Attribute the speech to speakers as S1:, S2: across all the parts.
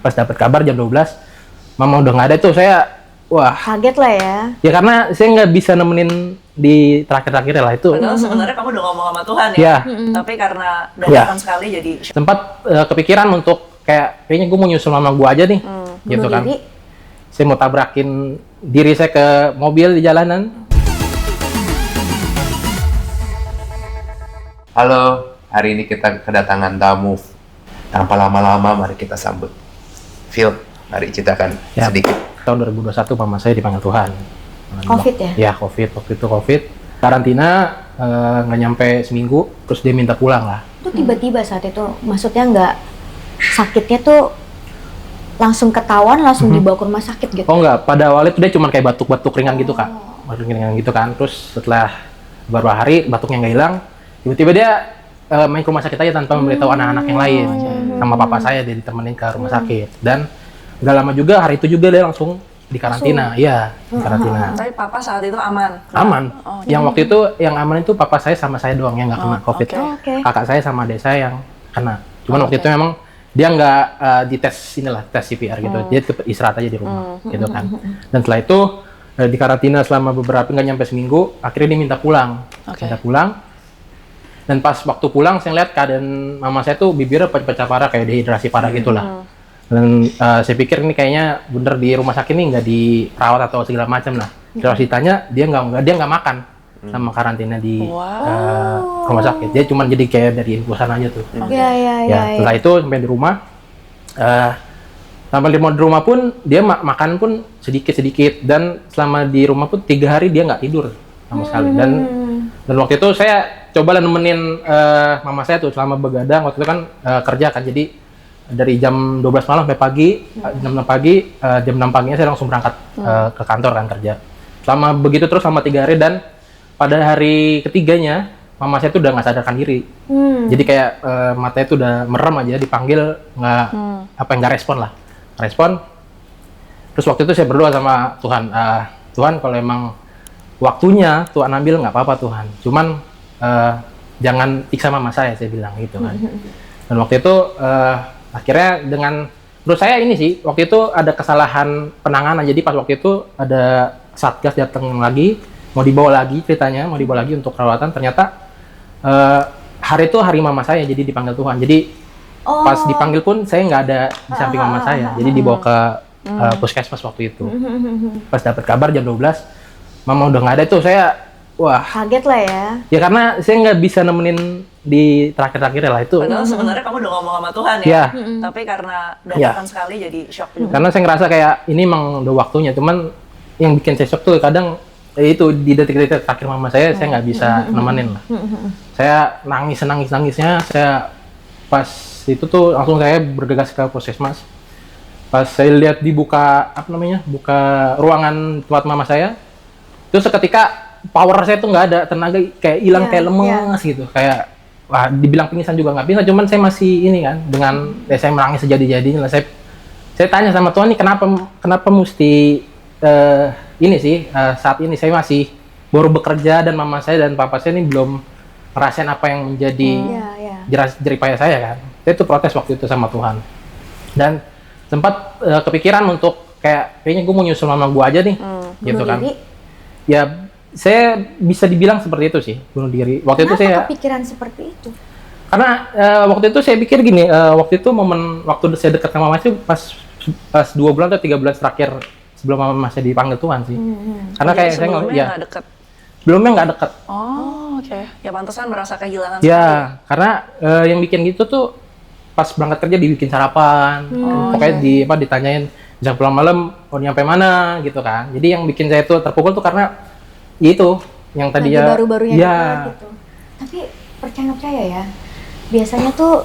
S1: Pas dapat kabar jam 12, mama udah nggak ada tuh, saya wah
S2: kaget lah ya.
S1: Ya karena saya nggak bisa nemenin di terakhir-terakhir lah itu.
S3: Padahal sebenarnya kamu udah ngomong sama Tuhan ya.
S1: Ya.
S3: Tapi karena dadakan sekali jadi
S1: Sempat kepikiran untuk kayaknya gue mau nyusul mama gue aja nih, gitu
S2: Bunuh
S1: kan.
S2: diri.
S1: Saya mau tabrakin diri saya ke mobil di jalanan.
S4: Halo, hari ini kita kedatangan tamu. Tanpa lama-lama, mari kita sambut. Phil, mari ceritakan
S1: Ya.
S4: sedikit.
S1: Tahun 2021 mama saya dipanggil Tuhan.
S2: Covid ya?
S1: Ya, Covid. Waktu itu Covid. Karantina nggak nyampe seminggu, terus dia minta pulang lah.
S2: Itu tiba-tiba saat itu, maksudnya nggak sakitnya tuh langsung ketahuan, langsung dibawa ke rumah sakit gitu?
S1: Oh enggak, pada awalnya tuh dia cuma kayak batuk-batuk ringan gitu Kak. Batuk ringan gitu kan. Terus setelah beberapa hari batuknya nggak hilang, tiba-tiba dia main ke rumah sakit aja tanpa memberitahu anak-anak yang lain. Sama papa saya dia ditemenin ke rumah sakit. Dan nggak lama juga, hari itu juga dia langsung di karantina. Iya, di karantina.
S3: tapi papa saat itu aman.
S1: Aman. Yang waktu itu yang aman itu papa saya sama saya doang yang nggak kena Covid.
S2: Oke.
S1: Kakak saya sama adik saya yang kena. Cuman waktu itu memang dia nggak dites tes CPR gitu. Dia tetap istirahat aja di rumah gitu kan. Dan setelah itu di karantina selama beberapa nggak nyampe seminggu, akhirnya dia minta pulang. Minta pulang. Dan pas waktu pulang saya lihat keadaan mama saya tuh bibirnya pecah parah, kayak dehidrasi parah gitulah. Dan saya pikir ini kayaknya bener di rumah sakit ini nggak dirawat atau segala macam lah. Terus ditanya dia nggak makan sama karantina di rumah sakit. Dia cuma jadi kayak dari infusan aja tuh.
S2: Iya.
S1: Setelah itu sampai di rumah, sampai di rumah pun dia makan pun sedikit dan selama di rumah pun 3 hari dia nggak tidur sama sekali. Dan waktu itu saya coba nemenin mama saya tuh selama begadang. Waktu itu kan kerja kan, jadi dari jam 12 malam sampai pagi, jam 6 pagi, jam 6 paginya saya langsung berangkat ke kantor kan kerja. Selama begitu terus selama 3 hari, dan pada hari ketiganya mama saya tuh udah nggak sadarkan diri. Jadi kayak matanya tuh udah merem aja, dipanggil nggak respon lah, respon. Terus waktu itu saya berdoa sama Tuhan, Tuhan kalau emang waktunya Tuhan ambil nggak apa-apa Tuhan, cuman jangan siksa mama saya bilang gitu kan. Dan waktu itu akhirnya dengan menurut saya ini sih waktu itu ada kesalahan penanganan. Jadi pas waktu itu ada satgas datang lagi, mau dibawa lagi untuk perawatan. Ternyata hari itu hari mama saya, jadi dipanggil Tuhan. Jadi pas dipanggil pun saya nggak ada di samping mama saya, jadi dibawa ke puskesmas waktu itu. Pas dapat kabar jam 12 mama udah nggak ada tuh, saya wah
S2: kaget lah ya.
S1: Ya karena saya nggak bisa nemenin di terakhir-terakhir lah itu.
S3: Padahal sebenarnya kamu udah ngomong sama Tuhan ya.
S1: Ya.
S3: Tapi karena dadakan sekali jadi shock juga.
S1: Karena saya ngerasa kayak ini emang udah waktunya. Cuman yang bikin saya shock tuh kadang itu di detik-detik terakhir mama saya nggak bisa nemenin lah. Saya nangisnya. Saya pas itu tuh langsung saya bergegas ke puskesmas. Pas saya lihat dibuka buka ruangan tempat mama saya, terus seketika power saya tuh nggak ada, tenaga kayak hilang, kayak lemes gitu, kayak wah dibilang pingsan juga nggak bisa. Cuman saya masih ini kan, dengan saya menangis sejadi-jadinya lah. Saya tanya sama Tuhan nih, kenapa mesti ini sih saat ini saya masih baru bekerja dan mama saya dan papa saya ini belum ngerasain apa yang menjadi jerih payah saya kan. Saya tuh protes waktu itu sama Tuhan, dan sempat kepikiran untuk kayaknya gue mau nyusul mama gue aja nih, gitu kan. Ya saya bisa dibilang seperti itu sih, bunuh diri. Waktu itu saya
S2: kepikiran seperti itu?
S1: Karena waktu itu saya pikir gini, waktu itu waktu saya dekat sama mama itu pas 2 bulan atau 3 bulan terakhir sebelum mama saya dipanggil Tuhan sih. Karena kayak saya
S3: nggak deket.
S1: Sebelumnya nggak deket.
S3: Oh, oke. Ya pantesan merasa kehilangan.
S1: Ya, karena yang bikin gitu tuh pas berangkat kerja dibikin sarapan, pokoknya ditanyain jam pulang malam mau nyampe mana gitu kan. Jadi yang bikin saya tuh terpukul tuh karena itu yang tadi ya
S2: baru-barunya gitu. Tapi percaya ya, biasanya tuh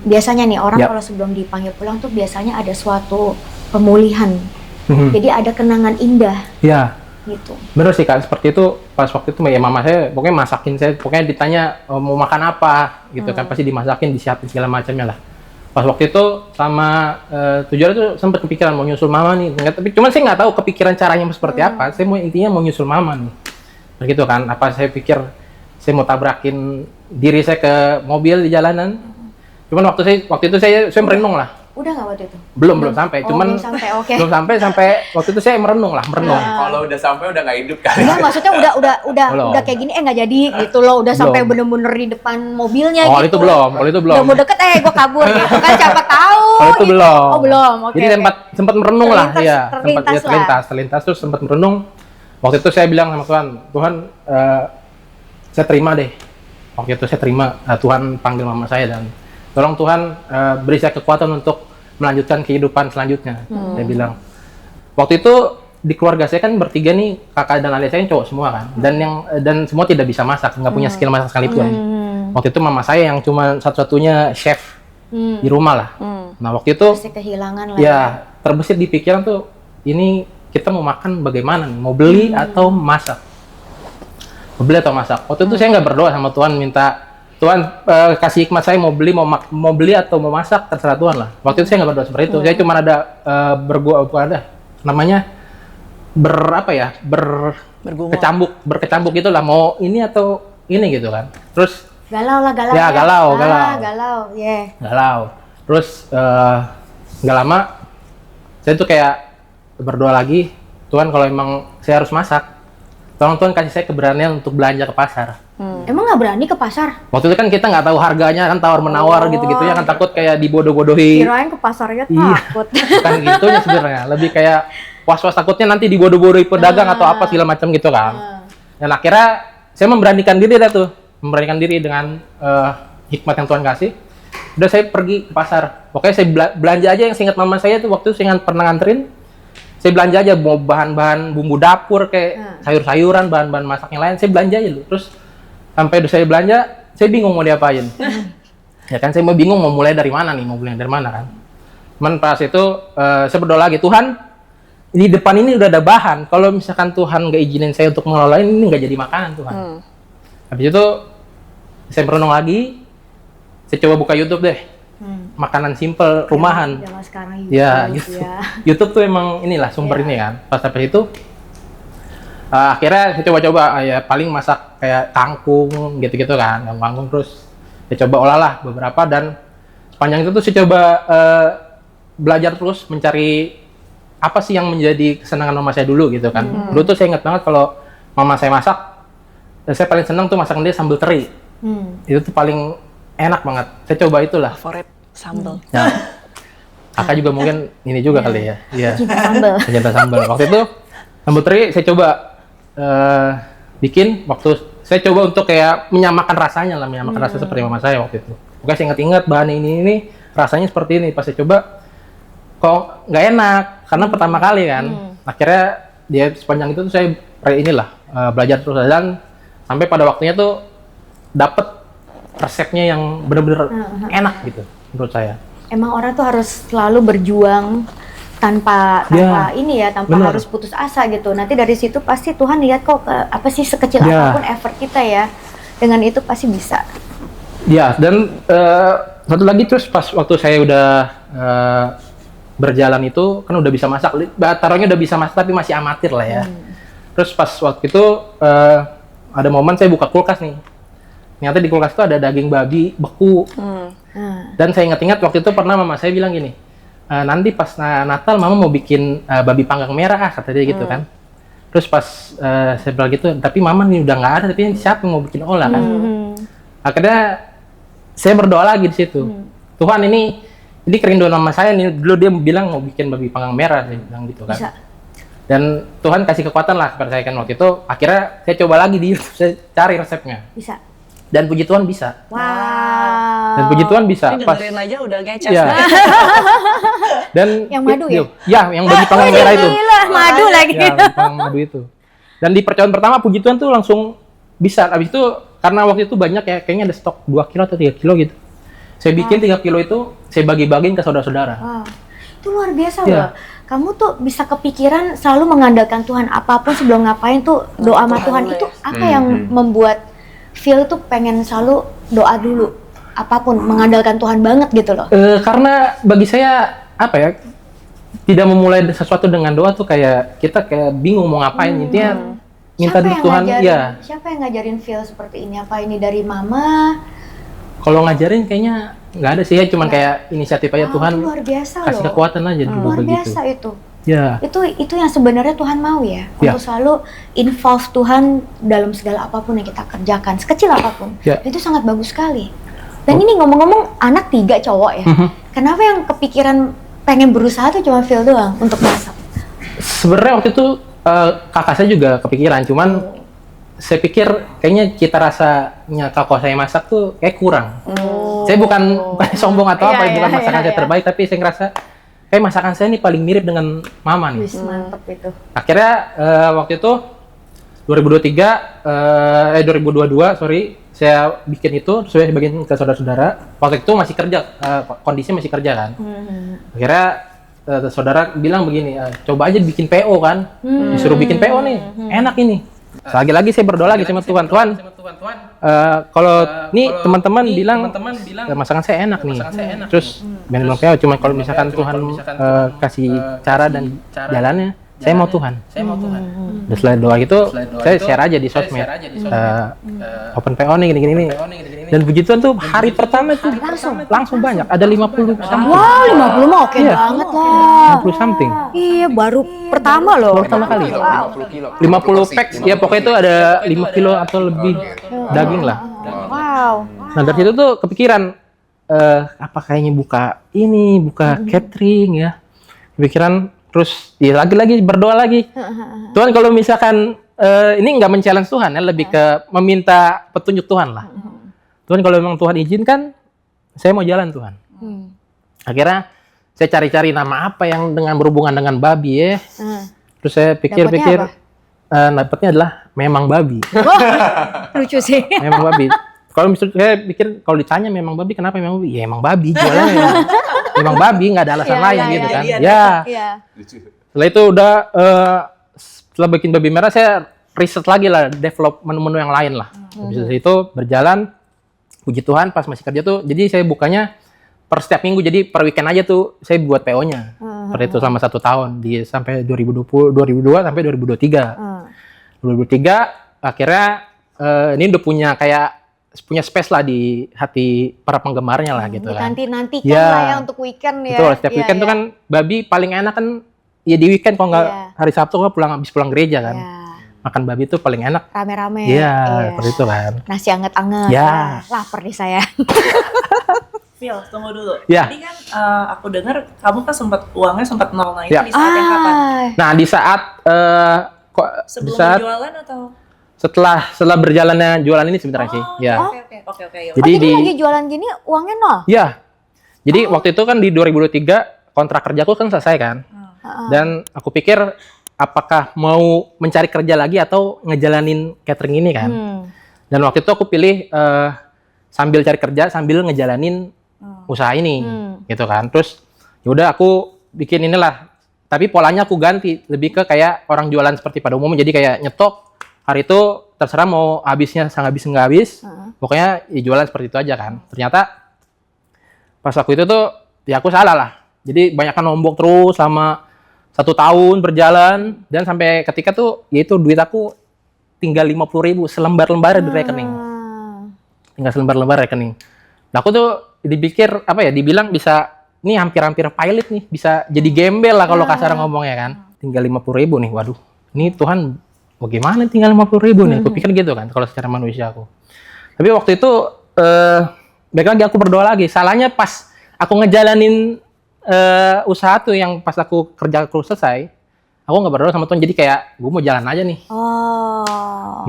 S2: biasanya nih orang kalau sebelum dipanggil pulang tuh biasanya ada suatu pemulihan. Jadi ada kenangan indah.
S1: Ya.
S2: Gitu.
S1: Bener sih Kak, seperti itu. Pas waktu itu ya mama saya pokoknya masakin saya, pokoknya ditanya mau makan apa gitu kan, pasti dimasakin, disiapin segala macamnya lah. Pas waktu itu sama tujuannya tuh sempat kepikiran mau nyusul mama nih, tapi cuman saya nggak tahu kepikiran caranya seperti apa. Saya intinya mau nyusul mama nih, begitu kan. Apa saya pikir saya mau tabrakin diri saya ke mobil di jalanan. Cuman waktu itu saya merenung lah.
S2: Udah nggak waktu itu?
S1: Belum sampai,
S2: Oh,
S1: cuman
S2: belum sampai, oke.
S1: belum sampai waktu itu saya merenung.
S4: Kalau udah sampai udah nggak hidup kali.
S2: Enggak, maksudnya
S1: Belum.
S2: udah kayak gini nggak jadi gitu loh, udah sampai
S1: Belum.
S2: bener-bener di depan mobilnya
S1: Oh,
S2: gitu.
S1: itu belum.
S2: Udah mau deket gue kabur gitu kan, siapa tahu.
S1: Kalau itu
S2: gitu.
S1: belum.
S2: Oh, belum. Oke.
S1: Jadi sempat merenung lah, ya.
S2: Terlintas
S1: Terus sempat merenung. Waktu itu saya bilang sama Tuhan, saya terima deh. Waktu itu saya terima, Tuhan panggil mama saya dan tolong Tuhan beri saya kekuatan untuk melanjutkan kehidupan selanjutnya. Saya bilang. Waktu itu di keluarga saya kan bertiga nih, kakak dan adik saya cowok semua kan. Dan semua tidak bisa masak, nggak punya skill masak sekalipun. Waktu itu mama saya yang cuma satu-satunya chef di rumah lah. Nah waktu itu
S2: Pasti kehilangan lah.
S1: ya terbesit di pikiran tuh, ini kita mau makan bagaimana nih? Mau beli atau masak? Mau beli atau masak? Waktu itu saya nggak berdoa sama Tuhan, minta Tuhan kasih hikmat saya mau beli atau mau masak, terserah Tuhan lah. Waktu itu saya nggak berdoa seperti itu. Saya cuma ada berkecambuk gitulah, mau ini atau ini gitu kan. Terus
S2: Galau lah.
S1: Ya, galau.
S2: Galau.
S1: Terus nggak lama saya tuh kayak berdoa lagi, Tuhan kalau emang saya harus masak, tolong Tuhan kasih saya keberanian untuk belanja ke pasar.
S2: Emang nggak berani ke pasar?
S1: Waktu itu kan kita nggak tahu harganya kan, tawar menawar gitu-gitu ya kan, takut kayak dibodoh-bodohi.
S2: Kirain ke pasarnya
S1: Iya.
S2: takut.
S1: Bukan gitunya sebenarnya, lebih kayak was-was takutnya nanti dibodoh-bodohi pedagang atau apa segala macam gitu kan. Dan akhirnya saya memberanikan diri dengan hikmat yang Tuhan kasih. Udah saya pergi ke pasar. Pokoknya saya belanja aja yang saya ingat mama saya tuh waktu itu saya pernah nganterin. Saya belanja aja mau bahan-bahan bumbu dapur kayak sayur-sayuran, bahan-bahan masak yang lain, saya belanja aja dulu. Terus sampai udah saya belanja, saya bingung mau diapain. Ya kan saya bingung mau mulai dari mana kan. Cuman pas itu saya berdoa lagi, Tuhan di depan ini udah ada bahan. Kalau misalkan Tuhan nggak izinin saya untuk mengelola ini nggak jadi makanan Tuhan. Habis itu saya merenung lagi, saya coba buka YouTube deh. Makanan simple rumahan.
S2: Zaman sekarang
S1: YouTube. YouTube tuh emang inilah sumber ini kan. Pas sampai itu akhirnya saya coba-coba ya paling masak kayak kangkung gitu-gitu kan, kangkung terus saya coba olah beberapa dan sepanjang itu tuh saya coba belajar terus mencari apa sih yang menjadi kesenangan mama saya dulu gitu kan. Dulu tuh saya ingat banget kalau mama saya masak, saya paling senang tuh masakan dia sambal teri. Itu tuh paling enak banget. Saya coba itulah.
S3: Favorit sambal.
S1: Ya. Kakak juga mungkin ini juga kali ya. Iya.
S2: Cinta sambal.
S1: Sambal. Waktu itu sambal teri saya coba bikin waktu saya coba untuk kayak menyamakan rasanya lah, menyamakan rasa seperti mama saya waktu itu. Oke, saya ingat-ingat bahan ini rasanya seperti ini. Pas saya coba kok nggak enak karena pertama kali kan. Akhirnya dia sepanjang itu tuh saya belajar terus dan sampai pada waktunya tuh dapet resepnya yang benar-benar enak gitu menurut saya.
S2: Emang orang tuh harus selalu berjuang tanpa
S1: bener.
S2: harus putus asa gitu. Nanti dari situ pasti Tuhan lihat kok apa sih sekecil apapun effort kita ya. Dengan itu pasti bisa.
S1: Ya, dan satu lagi terus pas waktu saya udah berjalan itu kan udah bisa masak. Taruhnya udah bisa masak tapi masih amatir lah ya. Terus pas waktu itu ada momen saya buka kulkas nih. Ternyata di kulkas itu ada daging babi beku. Dan saya ingat-ingat waktu itu pernah mama saya bilang gini, nanti pas Natal mama mau bikin babi panggang merah, kata dia gitu kan. Terus pas saya bilang gitu, tapi mama nih udah nggak ada, tapi siapa yang mau bikin olah kan. Akhirnya saya berdoa lagi di situ. Tuhan ini kerinduan mama saya nih, dulu dia bilang mau bikin babi panggang merah, saya bilang gitu kan.
S2: Bisa.
S1: Dan Tuhan kasih kekuatan lah kepada saya kan waktu itu. Akhirnya saya coba lagi di YouTube, saya cari resepnya.
S2: Bisa.
S1: Dan puji Tuhan bisa.
S2: Wow.
S1: Dan puji Tuhan bisa.
S3: Ini dengerin aja udah ngecas.
S1: Ya. Dan
S2: Yang madu ya?
S1: Ya, yang babi panggang merah itu.
S2: Gila, madu lagi.
S1: Ya, babi panggang madu itu. Dan di percobaan pertama puji Tuhan tuh langsung bisa. Habis itu karena waktu itu banyak ya, kayaknya ada stok 2 kilo atau 3 kilo gitu. Saya bikin 3 kilo itu, saya bagi-bagiin ke saudara-saudara.
S2: Wow. Itu luar biasa
S1: Ya.
S2: loh. Kamu tuh bisa kepikiran selalu mengandalkan Tuhan, apapun sebelum ngapain tuh doa sama Tuhan itu apa yang membuat Phil tuh pengen selalu doa dulu, apapun mengandalkan Tuhan banget gitu loh.
S1: Karena bagi saya apa ya, tidak memulai sesuatu dengan doa tuh kayak kita kayak bingung mau ngapain. Intinya minta dulu Tuhan. Ya.
S2: Siapa yang ngajarin Phil seperti ini? Apa ini dari mama
S1: Kalau ngajarin kayaknya nggak ada sih ya, cuman kayak inisiatif aja Tuhan
S2: Itu luar biasa
S1: kasih
S2: loh.
S1: kekuatan aja dulu
S2: Luar
S1: begitu.
S2: biasa itu.
S1: Ya.
S2: Itu yang sebenarnya Tuhan mau ya,
S1: Ya.
S2: untuk selalu involve Tuhan dalam segala apapun yang kita kerjakan, sekecil apapun.
S1: Ya.
S2: Itu sangat bagus sekali. Dan ini ngomong-ngomong anak 3 cowok ya. Kenapa yang kepikiran pengen berusaha tuh cuma Phil doang untuk masak?
S1: Sebenarnya waktu itu kakak saya juga kepikiran, cuman saya pikir kayaknya cita rasanya kakak saya masak tuh kayak kurang. Saya bukan sombong atau apa, bukan masakan saya terbaik, tapi saya ngerasa kayak masakan saya ini paling mirip dengan mama nih.
S2: Wis mantep itu.
S1: Akhirnya waktu itu 2022 sorry, saya bikin itu, terus saya bagiin ke saudara-saudara. Waktu itu masih kerja, kondisinya masih kerja kan. Akhirnya saudara bilang begini, coba aja bikin PO kan, disuruh bikin PO nih, enak ini. Lagi-lagi saya berdoa lagi sama Tuhan, kalau nih teman-teman bilang masakan saya enak nih, terus bilang PO, cuma kalau misalkan Tuhan kasih cara dan jalannya, saya mau Tuhan. Dan setelah doa gitu, saya share aja di sosmed, open PO nih gini-gini nih. Dan begituan tuh hari pertama tuh langsung banyak, ada 50 something.
S2: Wah, 50 mah oke
S1: Iya.
S2: banget lah.
S1: 50 something.
S2: Iya, baru pertama loh.
S1: Baru pertama kali. 50 pack, ya pokoknya itu ada 5 kilo atau lebih daging lah.
S2: Wow.
S1: Nah dari situ tuh kepikiran, apa kayaknya buka catering ya. Kepikiran, terus ya lagi-lagi berdoa lagi. Tuhan kalau misalkan, ini nggak men-challenge Tuhan ya, lebih ke meminta petunjuk Tuhan lah. Tuhan kalau memang Tuhan izinkan, saya mau jalan Tuhan. Akhirnya saya cari-cari nama apa yang berhubungan dengan babi ya. Terus saya pikir-pikir, dapatnya adalah memang babi.
S2: Lucu sih.
S1: Memang babi. Kalau misalnya saya pikir, kalau ditanya memang babi, kenapa memang babi? Ya emang babi, jualannya memang babi, nggak ada alasan lain gitu kan. Ya. Setelah itu udah, setelah bikin babi merah, saya riset lagi lah, develop menu-menu yang lain lah. Habis itu berjalan, puji Tuhan pas masih kerja tuh, jadi saya bukanya per setiap minggu, jadi per weekend aja tuh saya buat PO-nya. Seperti itu selama 1 tahun, sampai 2002 sampai 2023. 2023 akhirnya ini udah punya space lah di hati para penggemarnya lah gitu kan.
S2: Nanti-nantikan
S1: Ya.
S2: lah ya untuk weekend ya.
S1: Betul, setiap weekend tuh kan babi paling enak kan ya di weekend, kalau nggak hari Sabtu kan habis pulang gereja kan.
S2: Ya.
S1: Makan babi itu paling enak.
S2: Rame-rame.
S1: Iya, seperti itu kan.
S2: Nasi anget-anget.
S1: Ya.
S2: Lapar nih saya.
S3: Phil, tunggu dulu.
S1: Ya.
S3: Tadi kan aku dengar kamu kan uangnya sempat nol. Nah itu
S1: Ya.
S3: di saat yang kapan?
S1: Nah, di saat
S3: Sebelum jualan atau?
S1: setelah berjalannya jualan ini sebenarnya sih. Ya.
S3: Oke. Ya
S1: Jadi
S2: Jadi lagi jualan gini uangnya nol?
S1: Ya. Jadi waktu itu kan di 2023 kontrak kerjaku kan selesai kan. Dan aku pikir apakah mau mencari kerja lagi atau ngejalanin catering ini kan. Dan waktu itu aku pilih sambil cari kerja sambil ngejalanin usaha ini gitu kan. Terus yaudah aku bikin inilah. Tapi polanya aku ganti, lebih ke kayak orang jualan seperti pada umumnya. Jadi kayak nyetok, hari itu terserah mau habisnya nggak habis. Pokoknya ya jualan seperti itu aja kan. Ternyata pas aku itu tuh ya aku salah lah. Jadi banyak nombok terus sama 1 tahun berjalan, dan sampai ketika tuh yaitu duit aku tinggal 50.000 selembar-lembar di rekening. Tinggal selembar-lembar rekening. Nah aku tuh dibilang bisa, ini hampir-hampir pilot nih, bisa jadi gembel lah kalau kasar ngomongnya kan. Tinggal 50.000 nih, waduh. Ini Tuhan bagaimana tinggal 50.000 nih? Aku pikir gitu kan kalau secara manusia aku. Tapi waktu itu baik lagi aku berdoa lagi. Salahnya pas aku ngejalanin usaha tuh yang pas aku selesai, aku nggak berdoa sama Tuhan. Jadi kayak gue mau jalan aja nih.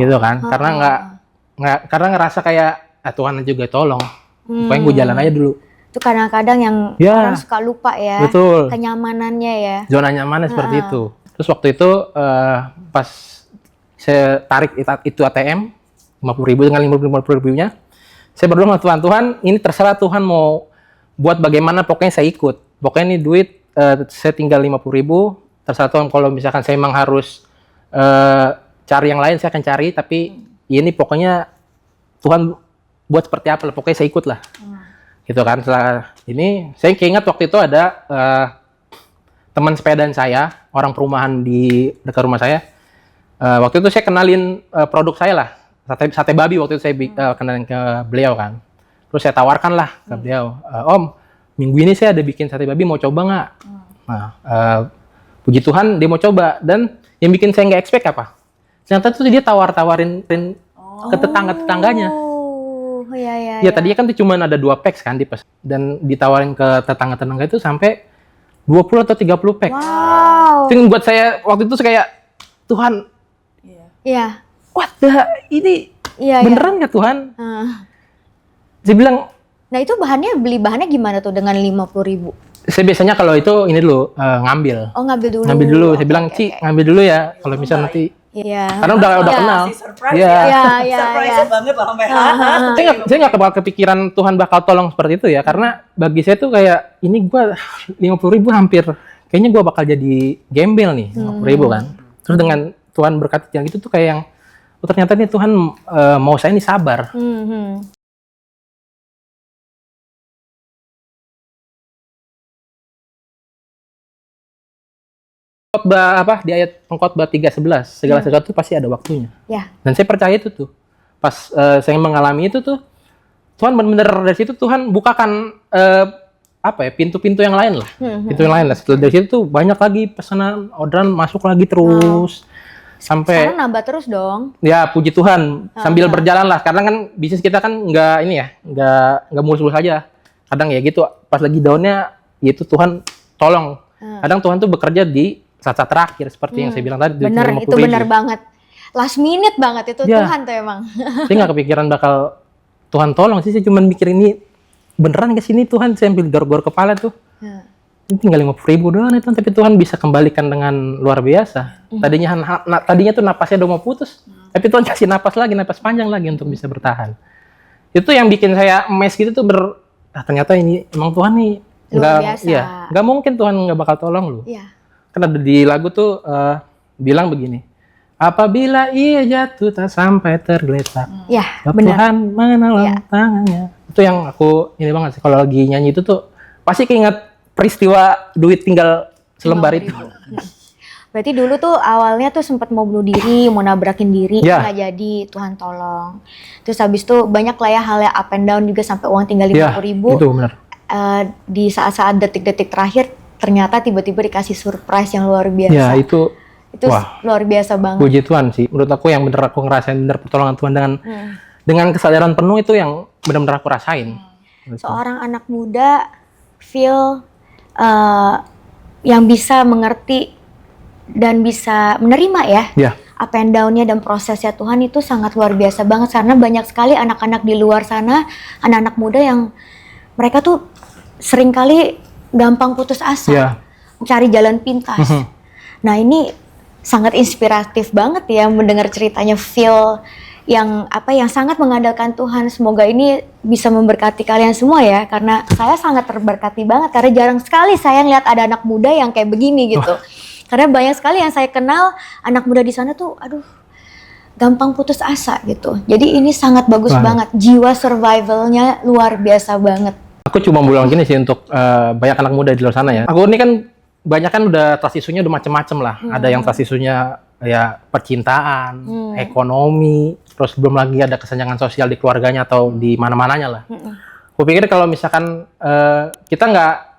S1: Gitu kan. Karena ngerasa kayak Tuhan juga tolong. Pokoknya gue jalan aja dulu.
S2: Itu kadang-kadang yang orang suka lupa ya.
S1: Betul.
S2: Kenyamanannya ya.
S1: Zona nyamannya seperti itu. Terus waktu itu pas saya tarik itu ATM 50.000 dengan 50.000-nya, saya berdoa sama Tuhan, ini terserah Tuhan mau buat bagaimana, pokoknya saya ikut. Pokoknya ini duit saya tinggal 50.000, terserah Tuhan, kalau misalkan saya memang harus cari yang lain saya akan cari, tapi ini pokoknya Tuhan buat seperti apa lah, pokoknya saya ikut lah. Gitu kan. Setelah ini saya ingat waktu itu ada teman sepedaan saya, orang perumahan di dekat rumah saya. Waktu itu saya kenalin produk saya lah, sate babi. Waktu itu saya kenalin ke beliau kan. Terus saya tawarkan lah ke beliau, Om, minggu ini saya ada bikin sate babi, mau coba nggak? Nah, puji Tuhan dia mau coba, dan yang bikin saya nggak expect apa? Ternyata tuh dia tawarin ke tetangga-tetangganya.
S2: Oh, iya.
S1: Ya tadinya kan tuh cuma ada 2 packs kan dan ditawarin ke tetangga-tetangga itu sampai 20 atau 30 packs.
S2: Wow.
S1: Itu yang buat saya waktu itu kayak, Tuhan,
S2: Iya.
S1: what the, ini
S2: Iya.
S1: beneran nggak Tuhan?
S2: Ah.
S1: Saya bilang,
S2: Nah itu beli bahannya gimana tuh dengan 50.000?
S1: saya biasanya kalau itu ini dulu ngambil.
S2: Oh ngambil dulu.
S1: Ngambil dulu. Saya
S2: Oke,
S1: bilang,
S2: oke,
S1: Ci,
S2: oke.
S1: ngambil dulu ya. Kalau misalnya nanti,
S2: Iya.
S1: karena udah kenal.
S3: Si surprise
S1: Iya.
S3: ya.
S2: Iya.
S3: Surprise banget lah sampai
S1: Saya nggak bakal kepikiran Tuhan bakal tolong seperti itu ya. Karena bagi saya tuh kayak, ini gua 50.000 hampir, kayaknya gua bakal jadi gembel nih, 50.000 kan. Terus dengan Tuhan berkati yang itu tuh kayak yang, oh ternyata nih Tuhan mau saya ini sabar. Khotbah di ayat Pengkhotbah 3:11, segala sesuatu pasti ada waktunya.
S2: Ya.
S1: Dan saya percaya itu tuh. Pas saya mengalami itu tuh, Tuhan benar-benar dari situ Tuhan bukakan pintu-pintu yang lain lah. Pintu yang lain lah. Setelah dari situ tuh banyak lagi pesanan, orderan masuk lagi terus. Sampai
S2: Sekarang nambah terus dong.
S1: ya puji Tuhan sambil berjalan lah, karena kan bisnis kita kan nggak mulus-mulus aja. Kadang ya gitu, pas lagi downnya itu Tuhan tolong. Kadang Tuhan tuh bekerja di saat-saat terakhir seperti yang saya bilang tadi.
S2: Bener, itu bener banget. Last minute banget itu
S1: Ya.
S2: Tuhan tuh emang.
S1: Saya nggak kepikiran bakal Tuhan tolong sih, saya cuma mikir ini beneran ke sini Tuhan, saya ambil gor-gor kepala tuh. Ini tinggal 50.000 doang itu, tapi Tuhan bisa kembalikan dengan luar biasa. Tadinya tuh napasnya udah mau putus, tapi Tuhan kasih napas panjang lagi untuk bisa bertahan. Itu yang bikin saya emes gitu tuh, ternyata ini emang Tuhan nih
S2: Luar biasa.
S1: nggak mungkin Tuhan nggak bakal tolong lu.
S2: Iya.
S1: Kan ada di lagu tuh bilang begini, apabila ia jatuh tak sampai tergeletak,
S2: Ya,
S1: Tuhan
S2: benar.
S1: menolong tangannya. Itu yang aku ini banget sih, kalau lagi nyanyi itu tuh pasti keinget peristiwa duit tinggal selembar itu.
S2: Berarti dulu tuh awalnya tuh sempat mau bunuh diri, mau nabrakin diri,
S1: Ya.
S2: nggak jadi, Tuhan tolong. Terus habis itu banyak lah ya hal yang up and down juga sampai uang tinggal
S1: Ya,
S2: 50.000.
S1: itu benar.
S2: Di saat-saat detik-detik terakhir ternyata tiba-tiba dikasih surprise yang luar biasa.
S1: Ya, itu wah,
S2: luar biasa banget.
S1: puji Tuhan sih. Menurut aku yang bener aku ngerasain bener pertolongan Tuhan dengan kesadaran penuh, itu yang benar-benar aku rasain.
S2: Seorang anak muda feel yang bisa mengerti dan bisa menerima ya
S1: Ya,
S2: up and down-nya dan prosesnya Tuhan itu sangat luar biasa banget, karena banyak sekali anak-anak di luar sana, anak-anak muda yang mereka tuh seringkali gampang putus asa,
S1: ya.
S2: mencari jalan pintas. Nah ini sangat inspiratif banget ya mendengar ceritanya Phil yang sangat mengandalkan Tuhan. Semoga ini bisa memberkati kalian semua ya, karena saya sangat terberkati banget karena jarang sekali saya ngeliat ada anak muda yang kayak begini gitu. Karena banyak sekali yang saya kenal anak muda di sana tuh, aduh, gampang putus asa gitu. Jadi ini sangat bagus banget, jiwa survivalnya luar biasa banget.
S1: Aku cuma bilang gini sih untuk banyak anak muda di luar sana ya. Aku ini kan banyak kan udah trust isunya udah macem-macem lah. Ada yang trust isunya ya percintaan, ekonomi, terus belum lagi ada kesenjangan sosial di keluarganya atau di mana-mananya lah. Aku pikir kalau misalkan kita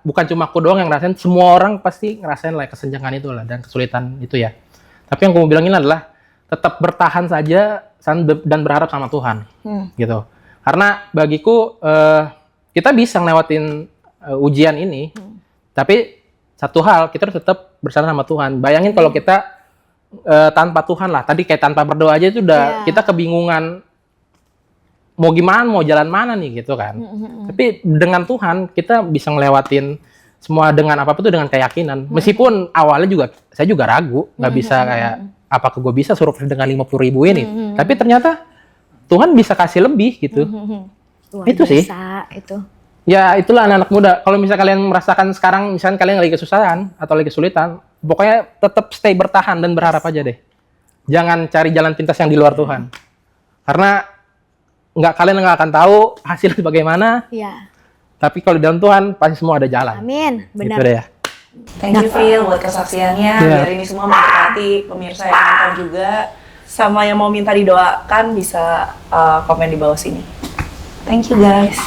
S1: bukan cuma aku doang yang ngerasain, semua orang pasti ngerasain lah kesenjangan itu lah dan kesulitan itu ya. Tapi yang aku mau bilangin adalah tetap bertahan saja dan berharap sama Tuhan, gitu. Karena bagiku kita bisa ngelewatin ujian ini, tapi satu hal, kita harus tetap bersama sama Tuhan. Bayangin kalau kita tanpa Tuhan lah, tadi kayak tanpa berdoa aja itu udah kita kebingungan mau gimana, mau jalan mana nih gitu kan. Tapi dengan Tuhan kita bisa ngelewatin semua dengan apapun itu dengan keyakinan. Meskipun awalnya juga saya juga ragu, nggak bisa kayak apakah gue bisa survive dengan 50.000 ini. Tapi ternyata Tuhan bisa kasih lebih gitu.
S2: Luar
S1: itu
S2: biasa,
S1: sih.
S2: Itu.
S1: Ya itulah anak-anak muda. Kalau misalnya kalian merasakan sekarang, misalnya kalian lagi kesusahan atau lagi kesulitan, pokoknya tetap stay bertahan dan berharap aja deh. Jangan cari jalan pintas yang di luar Tuhan. Karena kalian nggak akan tahu hasilnya bagaimana.
S2: Iya.
S1: Tapi kalau di dalam Tuhan pasti semua ada jalan.
S2: Amin. Benar.
S1: Gitu deh ya.
S3: Thank you Phil buat kesaksiannya. Biar ini semua memberkati pemirsa yang nonton juga. Sama yang mau minta didoakan bisa komen di bawah sini. Thank you guys.